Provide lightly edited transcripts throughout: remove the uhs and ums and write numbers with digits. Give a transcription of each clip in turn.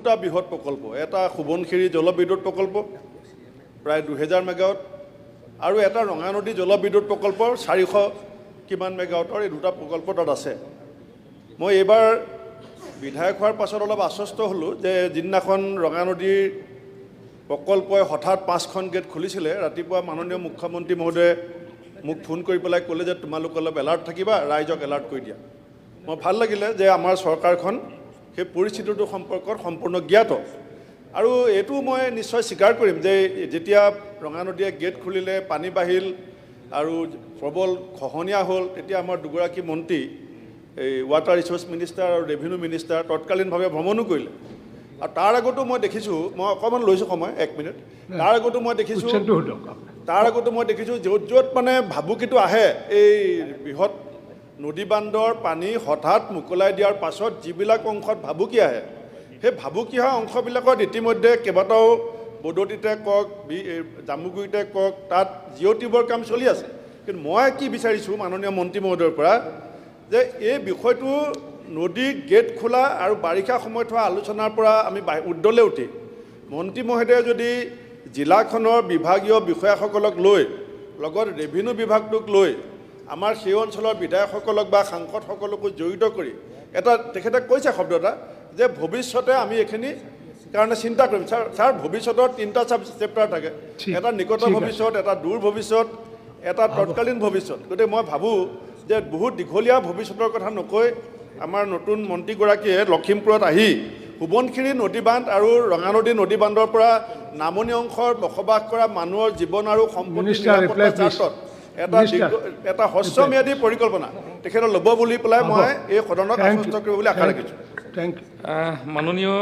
দুটা বৃহৎ প্ৰকল্প, এটা সোৱণশিৰি জলবিদ্যুৎ প্ৰকল্প প্ৰায় 2000 মেগাৱাট আৰু এটা ৰঙানদী জলবিদ্যুৎ প্ৰকল্প 400 কিমান মেগাৱাটৰ। এই দুটা প্ৰকল্প তাত আছে। মই এইবাৰ বিধায়ক হোৱাৰ পাছত অলপ আশ্বস্ত হ'লোঁ যে যিদিনাখন ৰঙানদীৰ প্ৰকল্পই হঠাৎ 5খন গেট খুলিছিলে, ৰাতিপুৱা মাননীয় মুখ্যমন্ত্ৰী মহোদয়ে মোক ফোন কৰি পেলাই ক'লে যে তোমালোক অলপ এলাৰ্ট থাকিবা, ৰাইজক এলাৰ্ট কৰি দিয়া। মই ভাল লাগিলে যে আমাৰ চৰকাৰখন সেই পৰিস্থিতিটোৰ সম্পৰ্কত সম্পূৰ্ণ জ্ঞাত। আৰু এইটো মই নিশ্চয় স্বীকাৰ কৰিম যে যেতিয়া ৰঙানদীয়ে গেট খুলিলে, পানী বাঢ়িল আৰু প্ৰবল খহনীয়া হ'ল, তেতিয়া আমাৰ দুগৰাকী মন্ত্ৰী এই ৱাটাৰ ৰিচোৰ্চ মিনিষ্টাৰ আৰু ৰেভিনিউ মিনিষ্টাৰ তৎকালীনভাৱে ভ্ৰমণো কৰিলে। আৰু তাৰ আগতো মই দেখিছোঁ, মই অকণমান লৈছোঁ সময় 1 মিনিট, তাৰ আগতো মই দেখিছোঁ য'ত য'ত মানে ভাবুকিটো আহে, এই বৃহৎ নদী বান্ধৰ পানী হঠাৎ মোকলাই দিয়াৰ পাছত যিবিলাক অংশত ভাবুকি আহে, সেই ভাবুকি অহা অংশবিলাকত ইতিমধ্যে কেইবাটাও বদতিতে কওক, জামুগুৰিতে কওক, তাত জিঅ' টিউবৰ কাম চলি আছে। কিন্তু মই কি বিচাৰিছোঁ মাননীয় মন্ত্ৰী মহোদয়ৰ পৰা যে এই বিষয়টো নদী গেট খোলা আৰু বাৰিষা সময়ত হোৱা আলোচনাৰ পৰা আমি উৰ্ধলৈ উঠি মন্ত্ৰী মহোদয়ে যদি জিলাখনৰ বিভাগীয় বিষয়াসকলক লৈ, লগত ৰেভিনিউ বিভাগটোক লৈ, আমাৰ সেই অঞ্চলৰ বিধায়কসকলক বা সাংসদসকলকো জড়িত কৰি এটা, তেখেতে কৈছে শব্দ এটা যে ভৱিষ্যতে আমি এইখিনি কাৰণে চিন্তা কৰিম। ছাৰ ভৱিষ্যতৰ 3টা চেপ্টাৰ থাকে, এটা নিকট ভৱিষ্যত, এটা দূৰ ভৱিষ্যত, এটা তৎকালীন ভৱিষ্যত। গতিকে মই ভাবোঁ যে বহুত দীঘলীয়া ভৱিষ্যতৰ কথা নকৈ আমাৰ নতুন মন্ত্ৰীগৰাকীয়ে লখিমপুৰত আহি সোৱণশিৰি নদী বান্ধ আৰু ৰঙানদী নদী বান্ধৰ পৰা নামনি অংশত বসবাস কৰা মানুহৰ জীৱন আৰু সম্পত্তি নিৰাপত্তাৰ স্বাৰ্থত এটা হ্ৰস্বম্যাদী পৰিকল্পনা তেখেতে ল'ব বুলি পেলাই মই এই সদনক আশ্বস্ত কৰিব বুলি আশা ৰাখিছোঁ। মাননীয়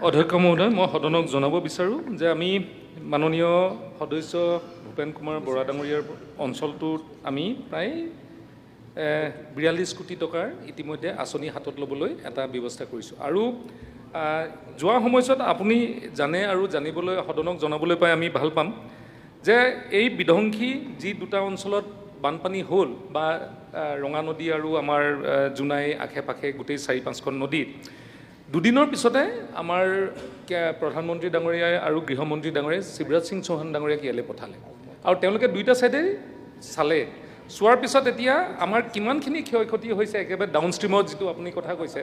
অধ্যক্ষ মহোদয়, মই সদনক জনাব বিচাৰোঁ যে আমি মাননীয় সদস্য ভূপেন কুমাৰ বৰা ডাঙৰীয়াৰ অঞ্চলটোত আমি প্ৰায় 42 কোটি টকাৰ ইতিমধ্যে আঁচনি হাতত ল'বলৈ এটা ব্যৱস্থা কৰিছোঁ। আৰু যোৱা সময়ছোৱাত আপুনি জানে আৰু জানিবলৈ সদনক জনাবলৈ পাই আমি ভাল পাম যে এই বিধ্বংসী যি দুটা অঞ্চলত বানপানী হ'ল, বা ৰঙানদী আৰু আমাৰ জোনাই আশে পাশে গোটেই 4-5খন নদীত, দুদিনৰ পিছতে আমাৰ প্ৰধানমন্ত্ৰী ডাঙৰীয়াই আৰু গৃহমন্ত্ৰী ডাঙৰীয়াই শিৱৰাজ সিং চৌহান ডাঙৰীয়াক ইয়ালৈ পঠালে আৰু তেওঁলোকে দুইটা ছাইডে চালে। চোৱাৰ পিছত এতিয়া আমাৰ কিমানখিনি ক্ষয় ক্ষতি হৈছে, একেবাৰে ডাউনষ্ট্ৰীমত যিটো আপুনি কথা কৈছে,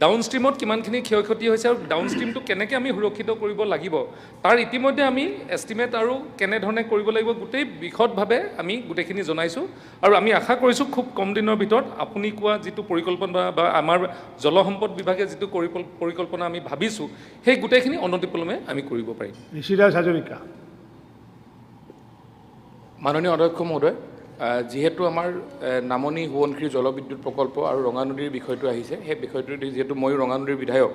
ডাউনষ্ট্ৰীমত কিমানখিনি ক্ষয় ক্ষতি হৈছে আৰু ডাউনষ্ট্ৰীমটো কেনেকৈ আমি সুৰক্ষিত কৰিব লাগিব, তাৰ ইতিমধ্যে আমি এষ্টিমেট আৰু কেনেধৰণে কৰিব লাগিব গোটেই বিশদভাৱে আমি গোটেইখিনি জনাইছোঁ। আৰু আমি আশা কৰিছোঁ খুব কম দিনৰ ভিতৰত আপুনি কোৱা যিটো পৰিকল্পনা বা আমাৰ জলসম্পদ বিভাগে যিটো পৰিকল্পনা আমি ভাবিছোঁ, সেই গোটেইখিনি অনতিপলমে আমি কৰিব পাৰিম। ঋষিৰাজ হাজৰিকা। মাননীয় অধ্যক্ষ মহোদয়, যিহেতু আমাৰ নামনি সোৱণশিৰি জলবিদ্যুৎ প্ৰকল্প আৰু ৰঙানদীৰ বিষয়টো আহিছে, সেই বিষয়টো যিহেতু ময়ো ৰঙানদীৰ বিধায়ক,